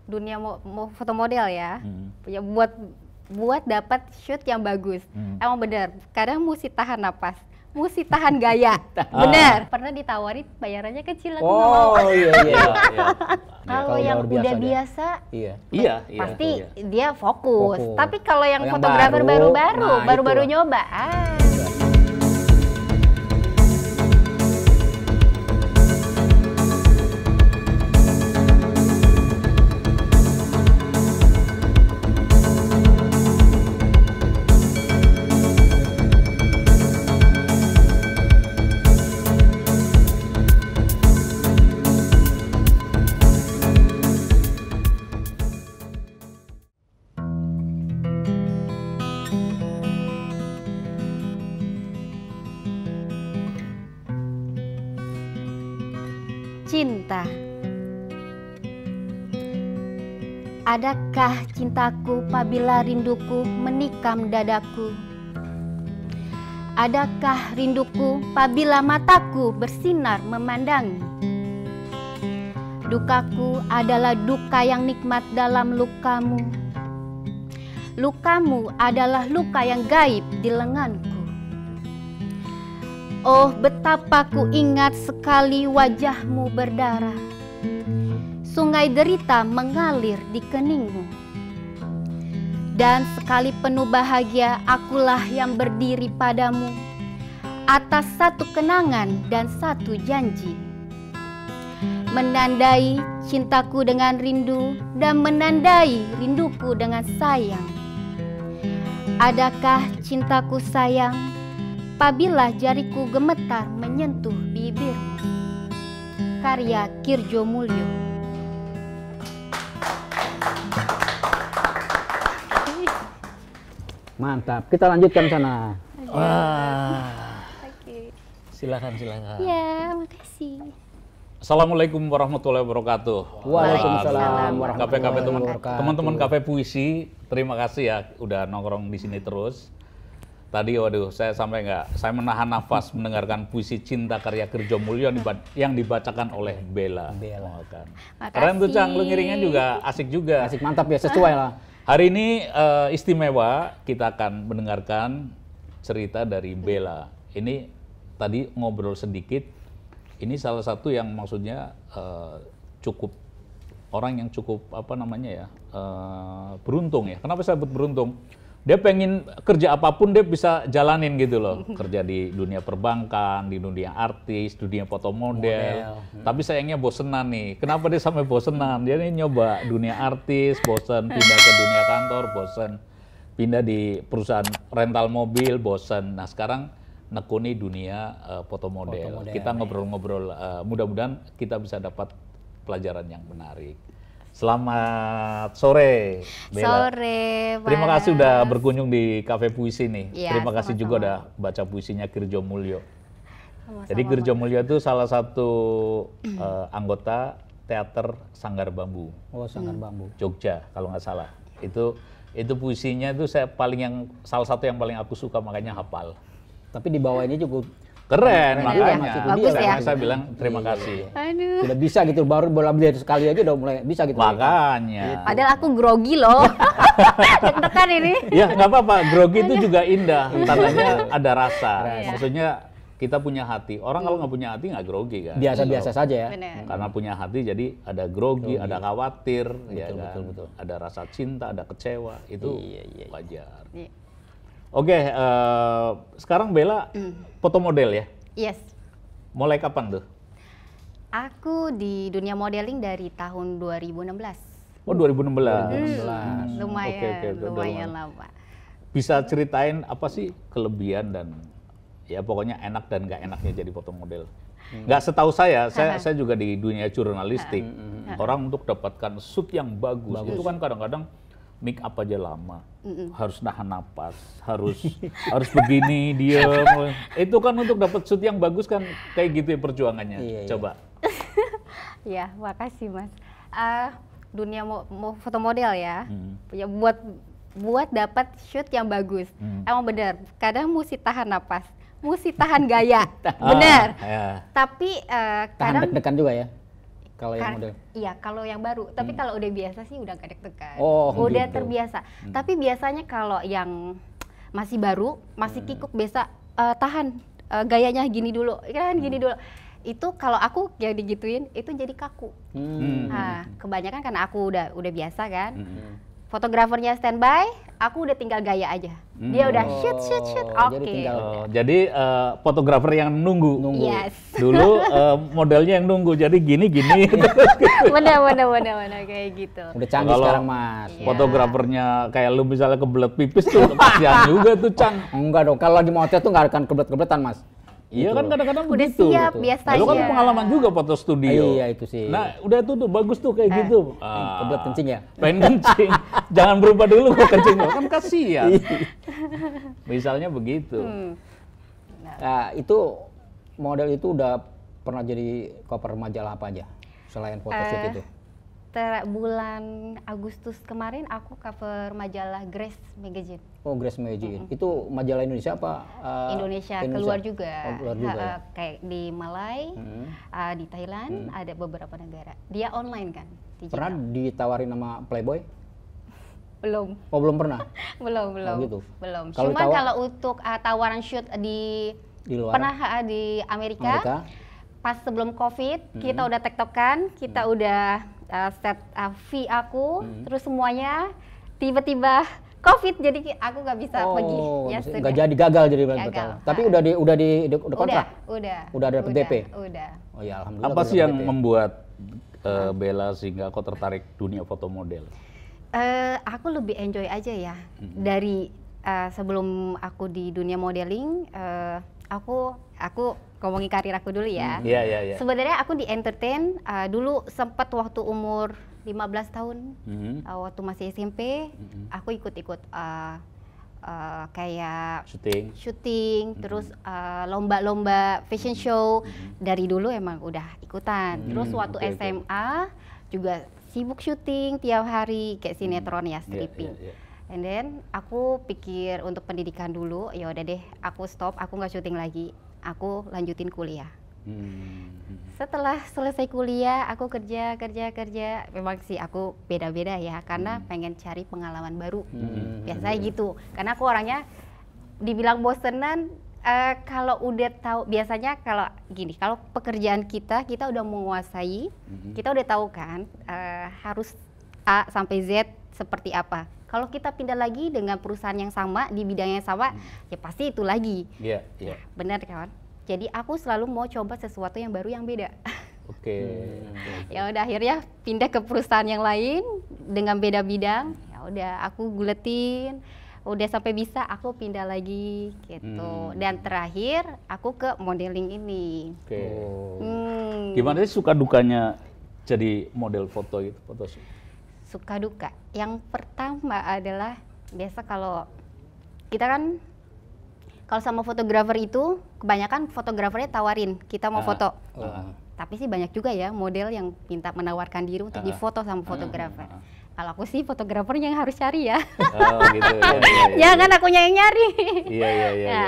dunia mau foto model ya, ya buat dapat shoot yang bagus. Emang bener, kadang mesti tahan napas, mesti tahan gaya. Bener. Pernah ditawarin bayarannya kecil, aku nggak mau. Oh iya. Kalau yang udah biasa, pasti iya. dia fokus. Tapi kalau yang fotografer baru nyoba, cinta. Adakah cintaku apabila rinduku menikam dadaku? Adakah rinduku apabila mataku bersinar memandangi? Dukaku adalah duka yang nikmat dalam lukamu. Lukamu adalah luka yang gaib di lenganku. Oh, betapa ku ingat sekali wajahmu berdarah. Sungai derita mengalir di keningmu. Dan sekali penuh bahagia, akulah yang berdiri padamu atas satu kenangan dan satu janji. Menandai cintaku dengan rindu dan menandai rinduku dengan sayang. Adakah cintaku sayang apabila jariku gemetar menyentuh bibirmu? Karya Kirjo Mulyo. Mantap, kita lanjutkan sana. Wah. Silakan. Ya, makasih. Assalamualaikum warahmatullahi wabarakatuh. Waalaikumsalam warahmatullahi wabarakatuh. Teman-teman Kafe Puisi, terima kasih ya udah nongkrong di sini terus. Tadi waduh, saya menahan nafas mendengarkan puisi cinta karya Kirjo Mulyo yang dibacakan oleh Bella. Keren tuh Cang, lu ngiringnya juga asik juga. Asik, mantap ya, sesuai lah. Hari ini istimewa, kita akan mendengarkan cerita dari Bella. Ini tadi ngobrol sedikit, ini salah satu yang maksudnya cukup, orang yang cukup beruntung ya. Kenapa saya sebut beruntung? Dia pengen kerja apapun dia bisa jalanin gitu loh. Kerja di dunia perbankan, di dunia artis, dunia foto model. Tapi sayangnya bosenan nih. Kenapa dia sampai bosenan? Dia ini nyoba dunia artis, bosen, pindah ke dunia kantor, bosen. Pindah di perusahaan rental mobil, bosen. Nah sekarang nekuni dunia foto model. Kita ngobrol-ngobrol, mudah-mudahan kita bisa dapat pelajaran yang menarik. Selamat sore, Bella. Sore, terima kasih udah berkunjung di Kafe Puisi nih. Ya, terima kasih juga udah baca puisinya Kirjo Mulyo. Jadi Kirjo Mulyo itu salah satu anggota teater Sanggar Bambu. Oh, Sanggar Bambu. Jogja kalau nggak salah. Itu puisinya itu salah satu yang paling aku suka, makanya hafal. Tapi di bawah ini cukup keren, makanya. Bagus ya. Saya bilang terima kasih. Aduh. Sudah bisa gitu, baru bola beli sekali aja udah mulai bisa gitu. Makanya. Padahal aku grogi loh. Tekan ini. Ya nggak apa-apa, grogi itu juga indah. Tandanya ada rasa. Maksudnya kita punya hati. Orang kalau nggak punya hati nggak grogi kan. Biasa-biasa saja ya. Bener. Karena punya hati jadi ada grogi, ada khawatir, Betul. ada rasa cinta, ada kecewa. Itu wajar. Iya. Oke, sekarang Bella foto model ya? Yes. Mulai kapan tuh? Aku di dunia modeling dari tahun 2016. Oh 2016. Lumayan lama. Bisa ceritain apa sih kelebihan dan ya pokoknya enak dan nggak enaknya jadi foto model? Nggak setahu saya juga di dunia jurnalistik. Orang untuk dapatkan shoot yang bagus. Itu kan kadang-kadang make up aja lama, harus nahan napas, harus begini diam. Itu kan untuk dapat shoot yang bagus kan kayak gitu ya perjuangannya. Coba. Ya, makasih Mas. Dunia mau foto model ya, ya buat dapat shoot yang bagus. Emang bener, kadang mesti tahan napas, mesti tahan gaya. Bener. Tapi tahan kadang deg-degan juga ya. Kalau yang model. Iya, kalau yang baru. Tapi kalau udah biasa sih udah gak deg-degan. Oh, udah gitu. terbiasa. Tapi biasanya kalau yang masih baru, masih kikuk biasa tahan gayanya gini dulu, kan gini dulu. Itu kalau aku yang digituin itu jadi kaku. Nah, kebanyakan karena aku udah biasa kan. Fotografernya standby, aku udah tinggal gaya aja. Dia udah shoot, oke. Jadi fotografer yang nunggu. Yes. Dulu modelnya yang nunggu, jadi gini. Bener kayak gitu. Udah canggih Kalau sekarang Mas. Iya. Fotografernya kayak lu misalnya kebelet pipis tuh, kasihan juga tuh Cang. Enggak dong, kalau lagi motret tuh nggak akan keblet-kebletan Mas. Iya kan kadang-kadang Udah begitu. siap gitu. biasanya. Lu kan pengalaman juga foto studio. Iya itu sih. Nah, udah tuh bagus tuh kayak gitu. Kebelet kencing ya? Pengen kencing. Jangan berubah dulu kok kencing. Kan kasihan. Misalnya begitu. Nah, itu model itu udah pernah jadi cover majalah apa aja selain photoshoot itu? Bulan Agustus kemarin aku cover majalah Grace Magazine. Oh, Grace Magazine. Itu majalah Indonesia apa? Indonesia, keluar juga. Oh, keluar juga ya? Kayak di Malai, di Thailand, ada beberapa negara. Dia online kan, digital. Pernah ditawarin sama Playboy? Belum. Oh, belum pernah. belum. gitu. Belum. Kalau Cuma kalau untuk tawaran shoot di luar? pernah di Amerika. Pas sebelum COVID, kita udah tektokan, kita udah set fee aku, terus semuanya tiba-tiba COVID, jadi aku nggak bisa pergi. Ya sudah. Nggak jadi, gagal jadi Gagal. Tapi udah kontrak? Udah dapet DP? Udah. Oh ya, alhamdulillah. Apa sih yang DP. membuat Bella sehingga kau tertarik dunia foto model? Aku lebih enjoy aja ya. Dari sebelum aku di dunia modeling, aku ngomongin karir aku dulu ya. Iya. Sebenarnya aku di entertain dulu sempat waktu umur 15 tahun, waktu masih SMP, aku ikut-ikut kayak syuting, terus lomba-lomba fashion show. Dari dulu emang udah ikutan. Terus waktu SMA juga sibuk syuting tiap hari kayak sinetron ya, stripping. And then aku pikir untuk pendidikan dulu, ya udah deh, aku stop, aku nggak syuting lagi, aku lanjutin kuliah. Setelah selesai kuliah, aku kerja. Memang sih aku beda-beda ya, karena pengen cari pengalaman baru. Biasanya gitu, karena aku orangnya dibilang bosenan. Kalau udah tahu, biasanya kalau gini, kalau pekerjaan kita udah menguasai, kita udah tahu kan harus A sampai Z seperti apa. Kalau kita pindah lagi dengan perusahaan yang sama, di bidang yang sama, ya pasti itu lagi. Iya. Benar kan? Jadi aku selalu mau coba sesuatu yang baru, yang beda. Oke. Ya udah, akhirnya pindah ke perusahaan yang lain dengan beda bidang. Ya udah, aku guletin. Udah sampai bisa, aku pindah lagi gitu. Dan terakhir aku ke modeling ini. Oke. Gimana sih suka dukanya jadi model foto gitu, photoshoot? Suka duka. Yang pertama adalah biasa kalau kita kan kalau sama fotografer itu kebanyakan fotografernya tawarin kita mau foto. Tapi sih banyak juga ya model yang minta menawarkan diri untuk difoto sama fotografer. Kalau aku sih fotografernya yang harus cari ya. Oh gitu. Jangan akunya yang nyari. Iya.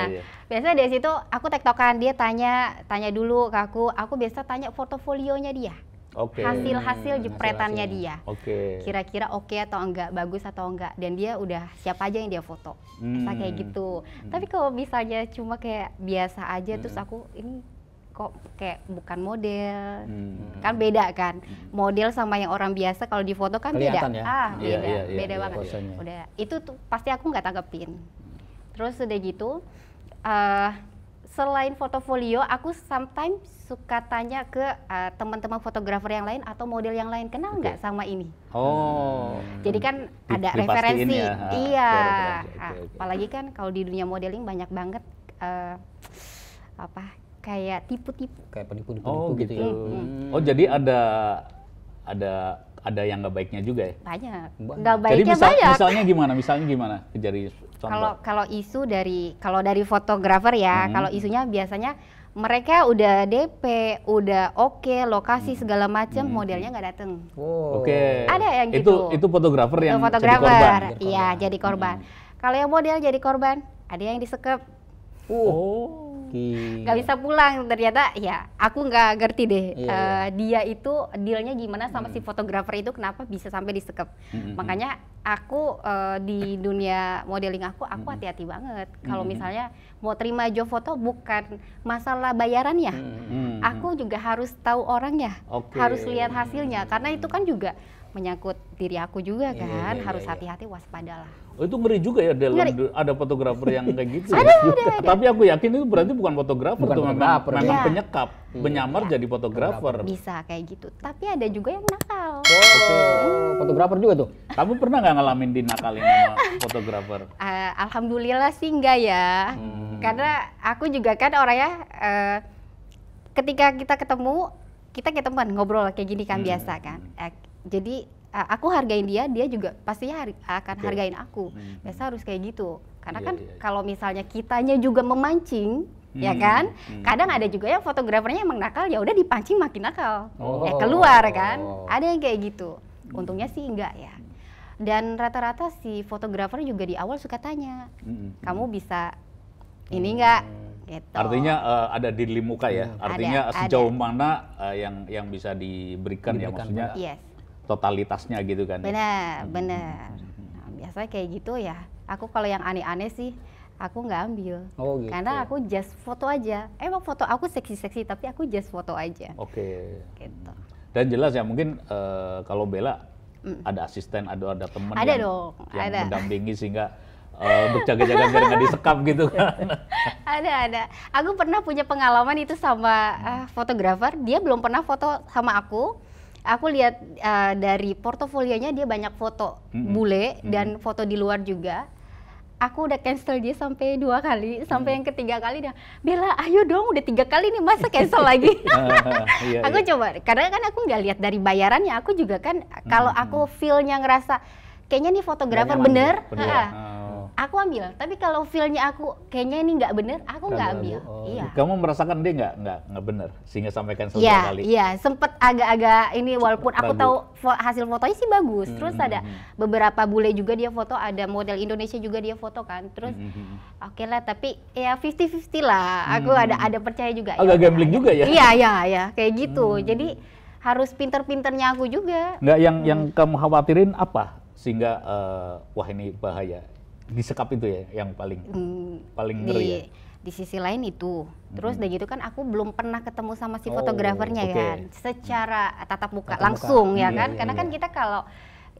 Biasanya dari situ aku tektokan, dia tanya dulu ke aku biasa tanya portofolionya dia. Oke. Hasil jepretannya dia. Oke. Kira-kira oke atau enggak, bagus atau enggak, dan dia udah siap aja yang dia foto. Kayak gitu. Tapi kalau misalnya cuma kayak biasa aja terus aku ini kok kayak bukan model. Kan beda kan. Model sama yang orang biasa kalau di foto kan kelihatan beda. Ya? Beda banget. Posenya. Udah, itu tuh pasti aku nggak tanggepin. Terus udah gitu selain portofolio, aku sometimes suka tanya ke teman-teman fotografer yang lain atau model yang lain, kenal nggak sama ini? Oh. Jadi kan ada Dipastiin referensi. ya. Iya. Oke. Apalagi kan kalau di dunia modeling banyak banget kayak tipu-tipu. Kayak penipu gitu ya. Oh, jadi ada yang nggak baiknya juga ya? Banyak. Nggak Jadi baiknya banyak. misalnya gimana? Jadi contoh. Kalau isu dari fotografer ya, kalau isunya biasanya mereka udah DP, udah oke, lokasi segala macam, modelnya nggak dateng. Oke. Ada yang gitu. Itu fotografer yang jadi fotografer, korban. iya jadi korban. Kalau yang model jadi korban, ada yang disekep. nggak bisa pulang. Ternyata ya aku nggak ngerti deh dia itu dealnya gimana sama si fotografer itu, kenapa bisa sampai disekep. Makanya aku di dunia modeling aku hati-hati banget. Kalau misalnya mau terima job foto bukan masalah bayarannya, aku juga harus tahu orangnya, harus lihat hasilnya, karena itu kan juga menyangkut diri aku juga kan, harus hati-hati, waspadalah. Oh, itu ngeri juga ya, ada fotografer yang kayak gitu. Ada. Tapi aku yakin itu berarti bukan fotografer, memang penyekap, menyamar jadi fotografer. Bisa kayak gitu. Tapi ada juga yang nakal. Fotografer juga tuh. Kamu pernah nggak ngalamin dinakalin sama fotografer? Alhamdulillah sih enggak ya. Karena aku juga kan orangnya ketika kita ketemu, kita kayak teman ngobrol kayak gini kan biasa kan. Jadi aku hargain dia juga pastinya akan hargain aku. Biasa harus kayak gitu. Karena kan kalau misalnya kitanya juga memancing, ya kan? Kadang ada juga yang fotografernya emang nakal, ya udah dipancing makin nakal. Ya keluar kan. Ada yang kayak gitu. Untungnya sih enggak ya. Dan rata-rata si fotografer juga di awal suka tanya, kamu bisa ini enggak? Gitu. Artinya ada di muka ya. Artinya sejauh mana yang bisa diberikan ya, maksudnya totalitasnya gitu kan. Benar. Nah, biasanya kayak gitu ya. Aku kalau yang aneh-aneh sih aku nggak ambil. Gitu. Karena aku just foto aja. Emang foto aku seksi-seksi tapi aku just foto aja. Gitu. Dan jelas ya, mungkin kalau Bella ada asisten, ada teman yang mendampingi sehingga untuk jaga-jaga biar nggak disekap gitu kan. Ada. Aku pernah punya pengalaman itu sama fotografer. Dia belum pernah foto sama aku. Aku lihat dari portofolionya dia banyak foto bule dan foto di luar juga. Aku udah cancel dia sampai 2 kali, sampai yang ketiga kali dia, Bella ayo dong, udah 3 kali nih masa cancel lagi. Aku coba, karena kan aku nggak lihat dari bayarannya, aku juga kan kalau aku feel-nya ngerasa kayaknya nih fotografer bener. Aku ambil, tapi kalau feel-nya aku kayaknya ini nggak bener, aku nggak ambil. Iya. Kamu merasakan dia nggak bener sehingga sampai cancel 2 kali? Iya, sempet agak-agak ini, walaupun aku tahu hasil fotonya sih bagus. Terus ada beberapa bule juga dia foto, ada model Indonesia juga dia foto kan. Terus oke lah, tapi ya 50-50 lah. Aku ada percaya juga. Agak gambling juga ya? Iya, kayak gitu. Jadi harus pinter-pinternya aku juga. Nggak, yang kamu khawatirin apa sehingga wah ini bahaya? Disekap itu ya yang paling ngeri ya. Di sisi lain itu. Terus udah gitu kan aku belum pernah ketemu sama si fotografernya kan. Secara tatap muka langsung ya kan. Karena kan kita kalau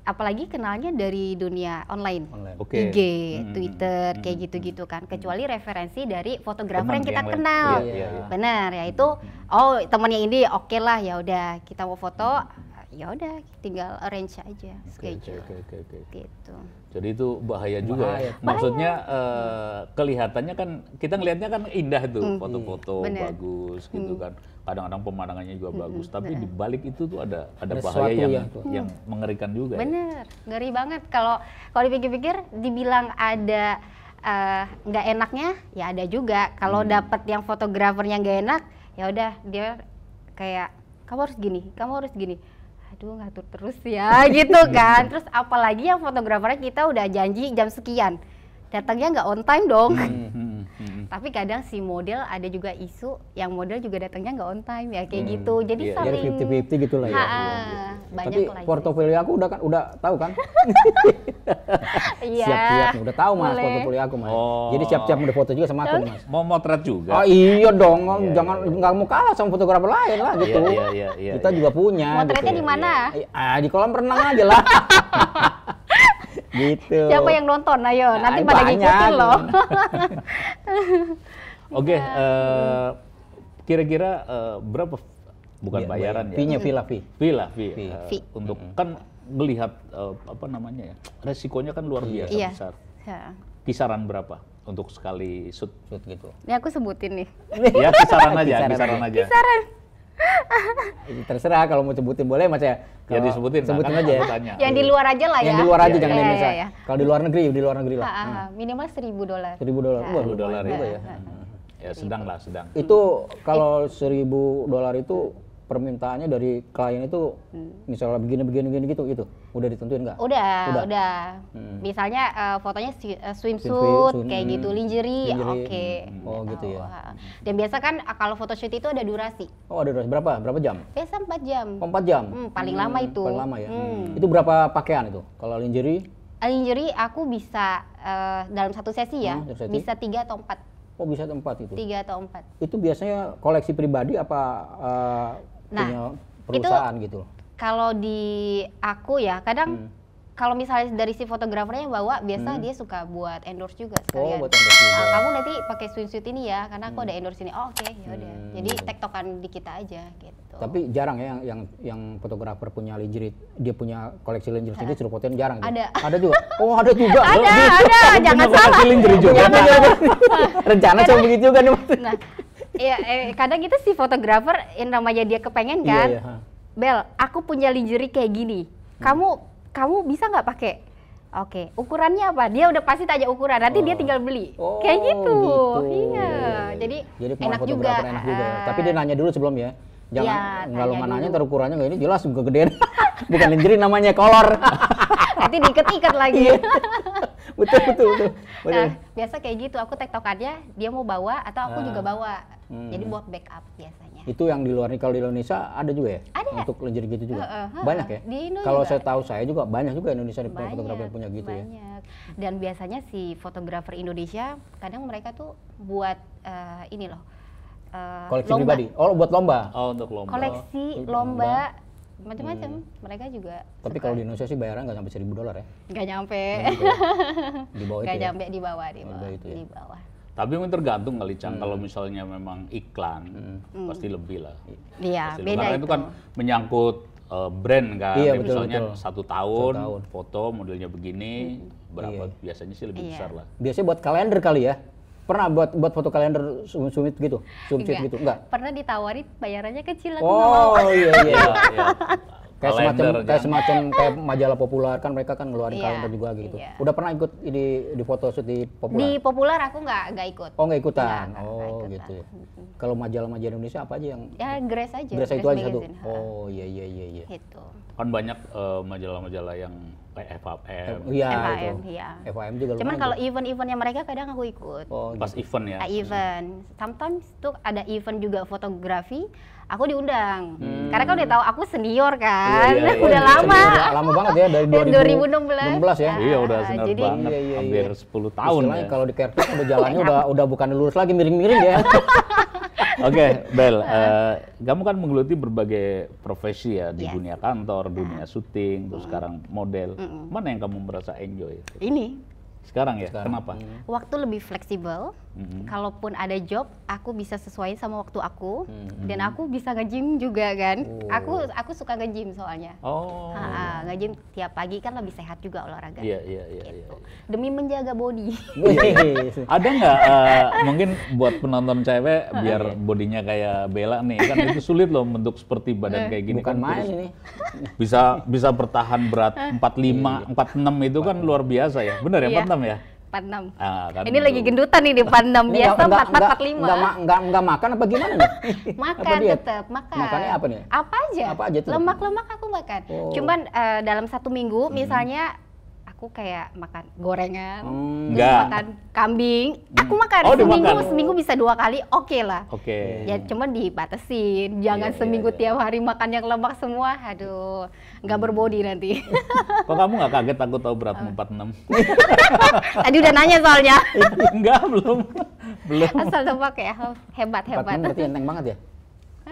apalagi kenalnya dari dunia online. IG, Twitter, kayak gitu-gitu kan. Kecuali referensi dari fotografer yang kita kenal. Benar ya, itu temannya ini oke lah, ya udah kita mau foto, ya udah tinggal arrange aja schedule. Gitu. Jadi itu bahaya juga. Maksudnya kelihatannya kan kita ngelihatnya kan indah tuh, foto-foto bagus gitu kan. Kadang-kadang pemandangannya juga bagus, tapi di balik itu tuh ada bahaya yang mengerikan juga. Bener, ngeri banget. Kalau dipikir-pikir dibilang ada nggak enaknya, ya ada juga. Kalau dapat yang fotografernya nggak enak, ya udah dia kayak kamu harus gini. Aduh, ngatur terus ya gitu kan. Terus apalagi yang fotografernya kita udah janji jam sekian, datangnya nggak on time dong. Tapi kadang si model ada juga isu yang model juga datangnya nggak on time ya kayak gitu. Jadi saling 50-50 gitu lah ya. Banyak. Tapi portofolio aku udah tahu kan. Iya. Siap-siap udah tahu Mas portofolio aku Mas. Jadi siap-siap udah foto juga sama aku Mas. Mau motret juga? Oh iya dong, jangan nggak mau kalah sama fotografer lain lah gitu. Iya. Kita juga punya. Motretnya di mana? Di kolam renang aja lah. Gitu. Siapa yang nonton? Ayo, nanti pada ngikutin loh. Oke, kira-kira berapa bukan bayaran ya? Fee-nya Villa. Untuk kan melihat apa namanya ya? Resikonya kan luar biasa besar. Kisaran berapa untuk sekali shoot gitu? Ini aku sebutin nih. Ya, kisaran aja. Kisaran. Terserah kalau mau sebutin boleh Mas ya. Ya disebutin aja ya. Yang di luar aja lah ya. Yang di luar aja jangan di Indonesia. Kalau di luar negeri lah. Minimal $1.000. $1.000. $1.000 ya. Ya sedang. Itu kalau $1.000 itu permintaannya dari klien itu misalnya begini gitu. Udah ditentuin nggak? Udah. Misalnya fotonya swimsuit kayak gitu, lingerie. Oke. Oh gitu ya. Dan biasa kan kalau photoshoot itu ada durasi. Oh ada durasi berapa jam? Biasa 4 jam. Oh, 4 jam? Paling lama itu. Paling lama ya? Itu berapa pakaian itu? Kalau lingerie? Lingerie aku bisa dalam satu sesi ya, bisa 3 atau 4. Oh bisa 4 itu? 3 atau 4. Itu biasanya koleksi pribadi apa punya perusahaan itu, gitu? Kalau di aku ya, kadang kalau misalnya dari si fotografernya yang bawa, biasa dia suka buat endorse juga sekalian. Oh, buat endorse juga. Kamu nanti pakai swimsuit ini ya, karena aku ada endorse ini. Oh, oke, ya udah. Jadi tektokan di kita aja gitu. Tapi jarang ya yang fotografer punya lingerie, dia punya koleksi lingerie sendiri suruh fotoin, jarang. Ada juga. Oh, ada juga. Ada. Jangan salah. Lingerie juga. Rencana sama begitu juga nih. Nah, ya kadang kita si fotografer yang namanya dia kepengen kan. Iya. Bel, aku punya lingerie kayak gini. Kamu bisa nggak pakai? Oke, ukurannya apa? Dia udah pasti tanya ukuran. Nanti dia tinggal beli. Oh, kayak gitu. Iya. Jadi enak juga. Enak juga. Tapi dia nanya dulu sebelum ya. Jangan kalau nggak nanya ntar ukurannya nggak, ini jelas kegedean. Bukan lingerie namanya, kolor. Nanti diikat-ikat lagi. Betul. Nah, biasa kayak gitu. Aku tektokannya dia mau bawa atau aku juga bawa. Jadi buat backup biasanya. Itu yang di luar nih, kalau di Indonesia ada juga ya? Ada. Untuk lingerie gitu juga? Banyak ya? Di Indo kalau juga. saya tahu saya juga banyak juga Indonesia fotografer yang punya gitu ya? Banyak. Dan biasanya si fotografer Indonesia, kadang mereka tuh buat ini loh. Koleksi lomba. pribadi? Oh buat lomba? Oh untuk lomba. Koleksi, lomba, macam-macam. Mereka juga Tapi kalau di Indonesia sih bayaran nggak sampai $1.000 ya? nggak nyampe. Di bawah itu Nggak ya? nyampe di bawah. Itu ya? Di bawah. Tapi mungkin tergantung kali Cang, kalau misalnya memang iklan pasti lebih lah. Iya, Pasti beda karena itu kan menyangkut brand kan. Iya, Jadi misalnya betul. 1 tahun foto modelnya begini, berapa Iya. biasanya sih lebih besar lah. Biasanya buat kalender kali ya? Pernah buat foto kalender summit gitu? Summit gitu? Enggak? Pernah ditawarin bayarannya kecil, aku nggak mau. Oh iya. Iya. Kayak Kalender semacam kayak majalah populer kan, mereka kan ngeluarin Iya, kalender juga gitu. iya. Udah pernah ikut di photoshoot di populer? Di populer aku nggak ikut. Oh nggak ikutan? Nggak ikutan. Gitu ya. Kalau majalah-majalah Indonesia apa aja yang? Ya Grace aja. Grace itu aja satu? Magazine. Oh iya. Gitu. Kan banyak majalah-majalah yang kayak FAM. Iya FAM, itu. iya. FAM juga Cuman lumayan kalau tuh. event-eventnya mereka kadang aku ikut. Oh, Pas event ya. Event. Sometimes tuh ada event juga fotografi, aku diundang. Karena kan udah tahu aku senior kan, Iya. udah lama. Udah lama banget ya, dari 2016 ya. Iya udah senior jadi- banget, Iya. hampir 10 tahun Istilahnya ya. kalau di kertas udah jalannya udah bukan lurus lagi, miring-miring ya. Oke, Bel, kamu kan menggeluti berbagai profesi ya di Yes. dunia kantor, dunia syuting, terus sekarang model. Mana yang kamu merasa enjoy? Ini Sekarang ya, kenapa? waktu lebih fleksibel. Kalaupun ada job, aku bisa sesuaiin sama waktu aku, dan aku bisa nge-gym juga kan. Aku suka nge-gym soalnya. Oh, Nge-gym tiap pagi kan lebih sehat juga olahraga. iya. Demi menjaga body. Ada nggak mungkin buat penonton cewek biar bodinya kayak Bella nih, kan itu sulit loh bentuk seperti badan kayak gini. Bukan kan main terus ini. bisa bertahan berat 45, 46 itu kan luar biasa ya. Benar ya, Iya. 46 ya? 46. Kan Ini lagi gendutan nih di 46, biasa 44, 45. Enggak makan apa gimana nih? Makan Apa diet? tetap, makan. Makannya apa nih? Apa aja? Apa aja tuh? Lemak-lemak aku makan. Oh. Cuman dalam 1 minggu misalnya aku kayak makan gorengan, terus Enggak. makan kambing. Aku makan Oh, dimakan. seminggu bisa 2 kali, oke lah. Oke. Ya cuman dibatasin, jangan seminggu tiap hari makan yang lemak semua. Aduh, nggak berbody nanti. Kok kamu nggak kaget aku tahu beratmu 46? Tadi udah nanya soalnya. Enggak, belum. Asal tebak ya, hebat. 46 berarti enteng banget ya?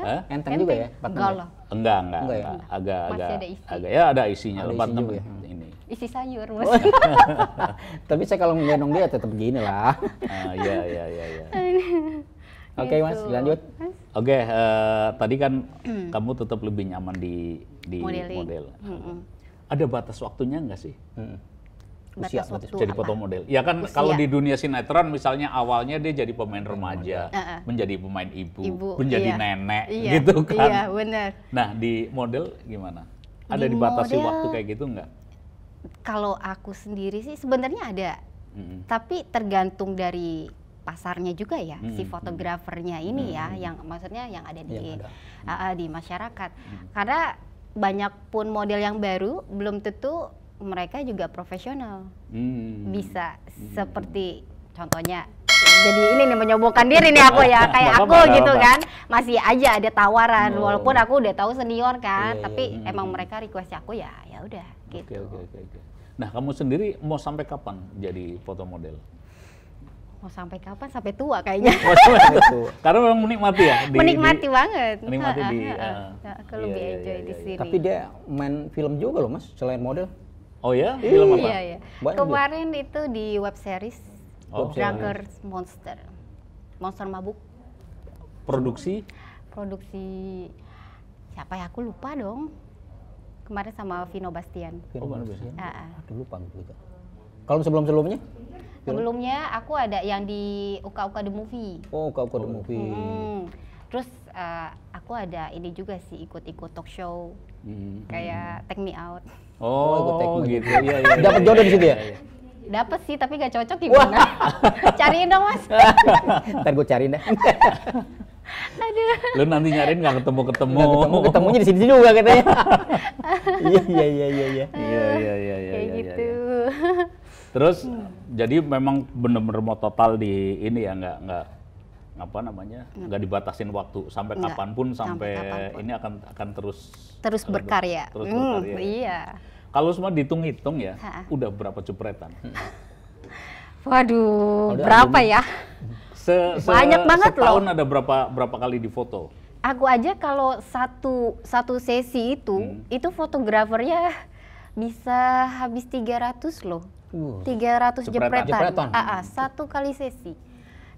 Hah? Enteng juga ya? 46 Enggak ya? lah, Enggak. Enggak ya? Agak Masih ada isi. ya ada isinya. Ada isi 46 juga ya? ini. isi sayur Oh. mas. Tapi saya kalau ngegendong dia tetap begini lah. Iya. Oke Mas, lanjut. Oke, tadi kan kamu tetap lebih nyaman di Modeling. model. Ada batas waktunya nggak sih Usia Batas berarti. waktu jadi apa? foto model? Ya kan Usia. kalau di dunia sinetron misalnya awalnya dia jadi pemain remaja, menjadi pemain ibu, menjadi iya. nenek, Iya, gitu kan? Iya, benar. Nah di model gimana? Ada Di dibatasi model- waktu kayak gitu nggak? Kalau aku sendiri sih sebenarnya ada, tapi tergantung dari pasarnya juga ya, si fotografernya ini ya, yang maksudnya yang ada di Yang ada. di masyarakat. Karena banyak pun model yang baru, belum tentu mereka juga profesional. Bisa seperti contohnya, jadi ini nih menyombongkan diri nih aku ya, kayak aku gitu kan, masih aja ada tawaran, walaupun aku udah tahu senior kan, tapi emang mereka request aku ya udah gitu. Oke. Nah, kamu sendiri mau sampai kapan jadi foto model? Mau sampai kapan? Sampai tua kayaknya. Karena memang menikmati ya? Menikmati banget. Menikmati aku lebih enjoy di sini. Tapi dia main film juga loh Mas, selain model. Oh ya? Film apa? Iya. Kemarin itu di web series Drunkard Monster. Monster Mabuk. Produksi siapa ya? Aku lupa dong. Kemarin sama Vino Bastian. Aduh lupa gitu. Kalau sebelumnya? Sebelumnya aku ada yang di Uka The Movie. Oh, Uka The Movie. Terus aku ada ini juga sih, ikut-ikut talk show. Kayak Take Me Out. Oh, gitu. Iya. Dapat jodoh di situ ya? Dapat sih, tapi gak cocok gimana? Cariin dong Mas. Ntar gue cariin deh. Aduh. Lu nanti nyariin nggak ketemu. Ketemunya di sini juga katanya. Iya. Kayak gitu. Terus jadi memang bener-bener mau total di ini ya, nggak dibatasin waktu sampai kapanpun, sampai ini akan terus berkarya. Terus berkarya. Iya. Kalau semua dihitung-hitung ya, udah berapa jepretan? Waduh, berapa ya? Banyak banget loh. Setahun ada berapa kali difoto? Aku aja kalau satu sesi itu fotografernya bisa habis 300 loh. 300 jepretan. Satu kali sesi.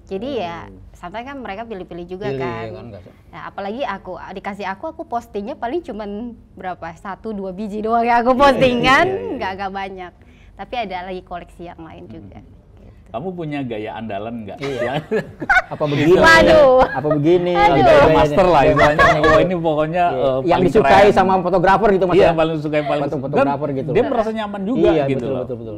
Jadi ya santai kan, mereka pilih-pilih juga kan. Nah, apalagi dikasih aku postingnya paling cuman berapa? 1-2 biji doang ya aku postingan, nggak banyak. Tapi ada lagi koleksi yang lain juga. Kamu punya gaya andalan nggak? Iya. Apa begini? Waduh. Apa begini? Gaya master lah istilahnya. Oh, ini pokoknya yang disukai sama fotografer gitu Mas. Iya, paling disukai fotografer gitu. Dia merasa nyaman juga gitu loh. Betul.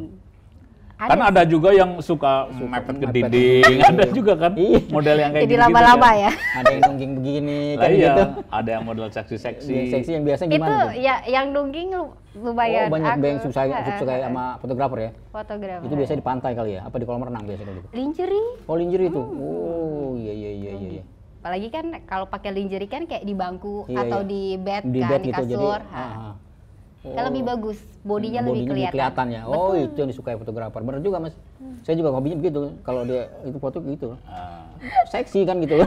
Kan ada juga yang suka mepet ke dinding, ada juga kan model yang kayak jadi gitu. lama-lama ya. Ada yang nungging begini kan iya, gitu. Ada yang model seksi-seksi. Seksi yang biasanya gimana? Itu ya yang nungging lumayan. Banyak yang suka sama fotografer ya. Fotografer. Itu biasanya di pantai kali ya? Apa di kolam renang biasanya gitu? Lingerie. Oh, lingerie itu. Oh, iya. Apalagi kan kalau pakai lingerie kan kayak di bangku atau di bed di kan, bed di kasur. Kan lebih bagus, bodinya lebih kelihatan ya. Oh, itu yang disukai fotografer. Bener juga Mas. Saya juga hobinya begitu. Kalau dia itu foto gitu. Seksi kan gitu.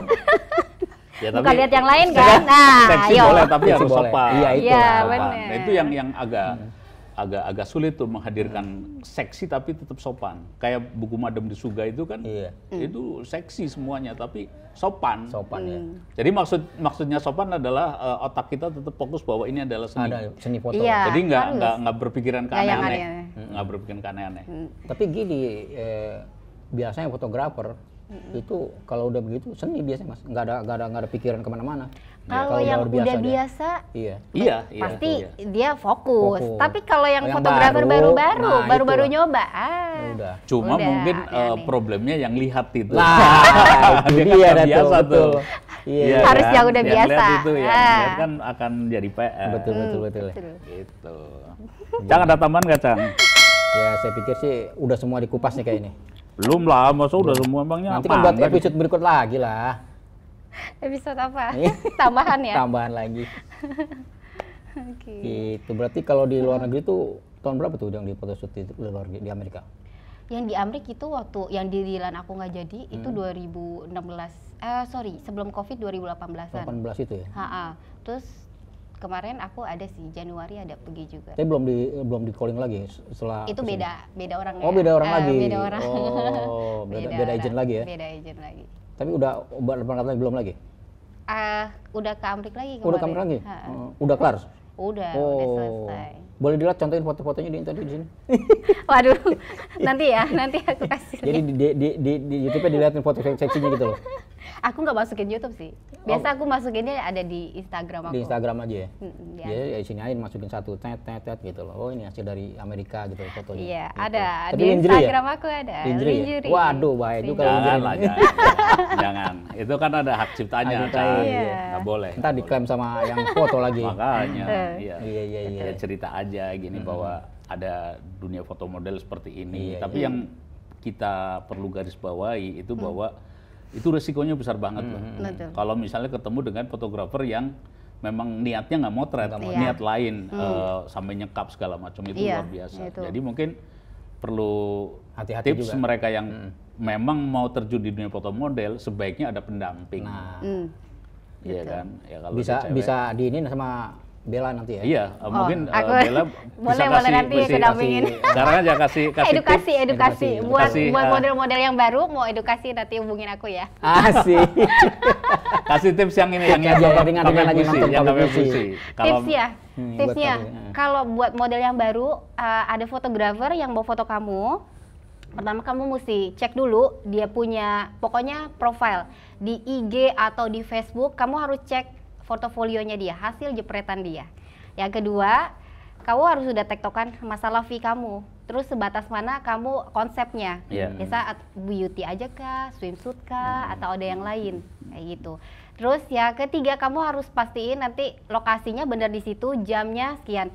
Ya, bukan lihat yang lain kan. Nah, seksi boleh tapi harus sopan. Iya, itu. Iya, benar. Nah, itu yang agak sulit tuh menghadirkan seksi tapi tetap sopan. Kayak buku Madam di Suga itu kan, itu seksi semuanya tapi sopan. Sopan ya. Jadi maksudnya sopan adalah otak kita tetap fokus bahwa ini adalah seni. Ada seni foto. Iya, jadi nggak berpikiran ke aneh-aneh. Nggak berpikiran ke aneh-aneh. Tapi gini, biasanya fotografer itu kalau udah begitu seni biasanya Mas, nggak ada pikiran kemana-mana. Kalau yang udah biasa, iya, pasti dia fokus. Tapi kalau yang fotografer baru nyoba, udah. Cuma mungkin problemnya yang lihat itu. Nah, dia kan nggak biasa tuh. Iya, harus yang udah biasa. Lihat itu ya, lihat kan akan jadi PR. Betul. Gitu. Cang, ada tambahan nggak, Cang? Ya, saya pikir sih udah semua dikupas nih kayak ini. Belum lah, masa udah semua emangnya. Nanti kan buat episode berikut lagi lah. Episode apa? Tambahan ya? Tambahan lagi. Oke. Gitu. Berarti kalau di luar negeri tuh tahun berapa tuh yang di photoshoot di Amerika? Yang di Amerika itu waktu yang di Dilan aku nggak jadi itu 2016. Sebelum Covid 2018-an. 18 itu ya? Terus kemarin aku ada sih, Januari ada pergi juga. Tapi belum di calling lagi setelah itu beda orang. Oh, beda orang lagi. Beda orang. Oh, beda agent lagi ya? Beda agent lagi. Tapi udah berangkat lagi belum lagi? Udah ke Amerika lagi kemarin. Udah ke Amerika lagi? Udah kelar? Udah selesai. Boleh dilihat contohin foto-fotonya di sini. Waduh, nanti aku kasih. Jadi di YouTube dilihatin foto seksinya gitu loh. Aku nggak masukin YouTube sih. Biasa aku masukinnya ada di Instagram aku. Di Instagram aja ya? Ya. Jadi ya sini aja masukin satu, tet gitu loh. Oh ini hasil dari Amerika gitu fotonya. Iya, gitu. ada. Tapi Di lingerie Instagram aku ada. Lingerie. Waduh, bahaya juga Jangan lah, lingerie. jangan. Itu kan ada hak ciptanya, Hak cipta, kan. iya. Nggak boleh. Ntar diklaim sama yang foto lagi. Makanya, iya. Iya. Ya, cerita aja gini bahwa ada dunia foto model seperti ini. Iya, Tapi yang kita perlu garis bawahi itu bahwa itu resikonya besar banget loh. Betul. Kalau misalnya ketemu dengan fotografer yang memang niatnya nggak motret, niat lain sampai nyekap segala macam itu luar biasa. itu. Jadi mungkin perlu Hati-hati tips juga. mereka yang memang mau terjun di dunia foto model sebaiknya ada pendamping. Nah, Iya kan? Ya kalau bisa dia cewek- bisa diinin sama Bella nanti ya. Iya, mungkin aku Bella bisa boleh nanti kasih kedampingin. sekarang aja kasih edukasi tips. buat Edukasi, model-model yang baru mau edukasi nanti hubungin aku ya. Asik. kasih tips yang ini yang Aja, ringan-ringan pakai aja pusi, nonton yang pakai pakai pusi. pusi. Kalau Tipsnya, kalau buat model yang baru ada fotografer yang mau foto kamu. Pertama kamu mesti cek dulu dia punya pokoknya profile di IG atau di Facebook, kamu harus cek portofolionya dia, hasil jepretan dia. Yang kedua, kamu harus sudah tektokan masalah fee kamu. Terus sebatas mana kamu konsepnya. Biasa beauty aja kah, swimsuit kah, atau ada yang lain kayak gitu. Terus ya ketiga, kamu harus pastiin nanti lokasinya benar di situ, jamnya sekian.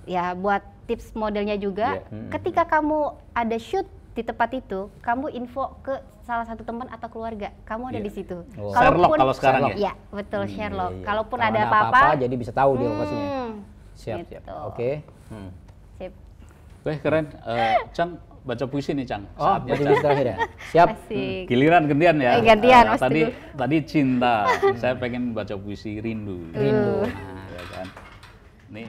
Ya buat tips modelnya juga, ketika kamu ada shoot di tempat itu, kamu info ke salah satu teman atau keluarga, kamu ada di situ. Sherlock kalau sekarang ya? Iya, betul Sherlock. Kalaupun Kalau ada apa-apa, jadi bisa tahu dia lokasinya. Siap. gitu. Oke. Sip. Weh keren, Cang baca puisi nih Cang. Oh, Saatnya, baca Cang. puisi terakhir ya. Siap. Asik. Giliran gantian ya. Gantian, Mas tadi cinta, saya pengen baca puisi rindu. Rindu. Ya kan. Nih.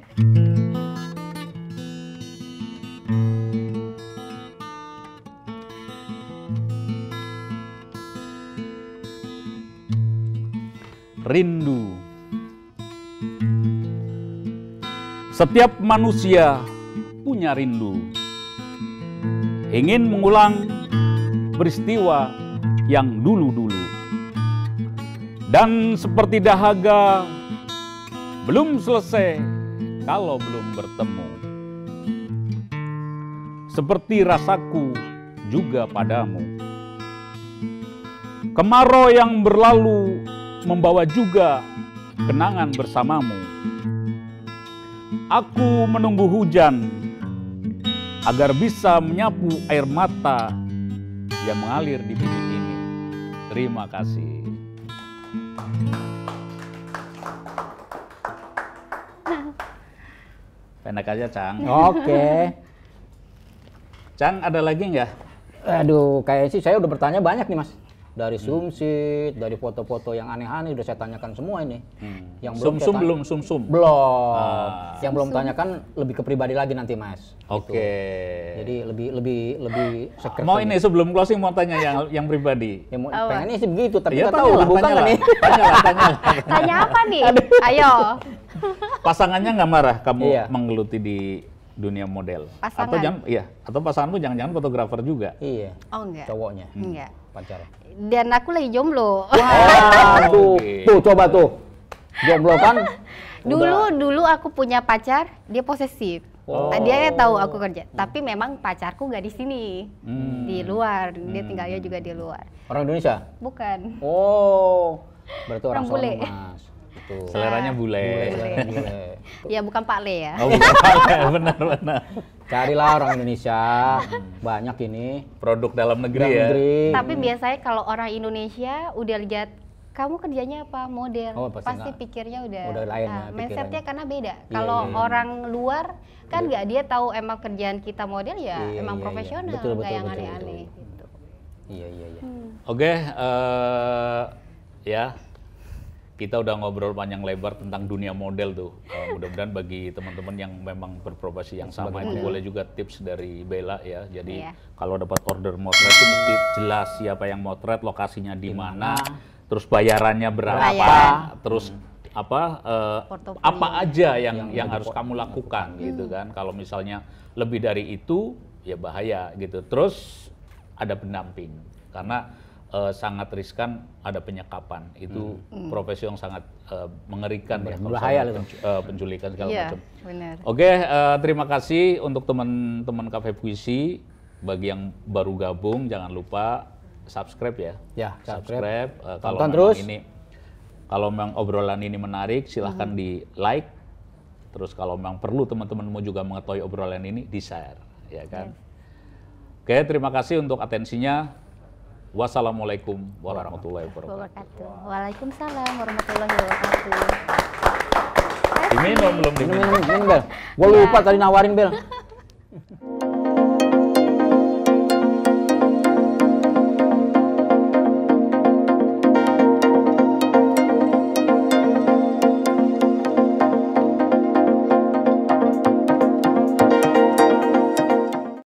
Rindu. Setiap manusia punya rindu. Ingin mengulang peristiwa yang dulu-dulu. Dan seperti dahaga belum selesai kalau belum bertemu. Seperti rasaku juga padamu. Kemarau yang berlalu membawa juga kenangan bersamamu. Aku menunggu hujan agar bisa menyapu air mata yang mengalir di bibir ini. Terima kasih. Pendek aja, Cang. Oke. Cang, ada lagi nggak? Aduh, kayaknya sih saya udah bertanya banyak nih Mas. Dari swimsuit, dari foto-foto yang aneh-aneh udah saya tanyakan semua ini. Yang Sum-sum belum sum-sum? Belum. Yang belum tanyakan lebih ke pribadi lagi nanti Mas. Oke. Jadi lebih secret. Mau ini sebelum closing mau tanya yang pribadi. Ya, pengennya sih begitu, tapi Iya, nggak tahu dibuka nggak nih. Tanya. Tanya apa nih? Ayo. Pasangannya nggak marah kamu Iya. menggeluti di dunia model? Pasangan? Atau pasanganmu jangan-jangan fotografer juga? Iya. Oh enggak. Cowoknya. Enggak. Pacar. Dan aku lagi jomblo. Waduh, Oke. tuh coba tuh. Jomblo kan? Dulu aku punya pacar, dia posesif. Oh. Dia tahu aku kerja, tapi memang pacarku nggak di sini, di luar. Dia tinggalnya juga di luar. Orang Indonesia? Bukan. Oh, berarti orang Orang bule. sono Mas. Itu. Seleranya bule. Bule. Ya bukan Pak Le ya. Oh, benar. Carilah orang Indonesia, banyak ini. Produk dalam negeri Dalam ya. negeri. Tapi biasanya kalau orang Indonesia udah lihat kamu kerjanya apa model, Oh, pasti enggak. pikirnya udah lain ya mindsetnya pikirannya. karena beda. Iya, Kalau iya. orang luar kan nggak dia tahu emang kerjaan kita model ya Iya, emang iya, profesional, iya. Betul, nggak yang betul, aneh-aneh. betul. Gitu. Iya. Oke, ya kita udah ngobrol panjang lebar tentang dunia model tuh. Mudah-mudahan bagi teman-teman yang memang berprofesi yang sama itu boleh juga tips dari Bella ya. Jadi Iya. kalau dapat order motret itu mesti jelas siapa yang motret, lokasinya di mana, terus bayarannya berapa, Bayaran. terus apa aja yang harus kamu lakukan gitu kan. Kalau misalnya lebih dari itu ya bahaya gitu. Terus ada pendamping karena sangat riskan ada penyekapan. Itu profesi yang sangat mengerikan ya, bahaya penculikan segala macam. Benar. Oke, terima kasih untuk teman-teman Cafe Puisi. Bagi yang baru gabung jangan lupa subscribe ya. Ya, subscribe. Kalau memang obrolan ini menarik, silahkan di like. Terus kalau memang perlu teman-temanmu juga mengetahui obrolan ini, di share, ya kan? Oke, terima kasih untuk atensinya. Wassalamualaikum warahmatullahi wabarakatuh. Waalaikumsalam warahmatullahi wabarakatuh. Diminum belum diminum? Minum, Bel. Gue lupa tadi nawarin, Bel.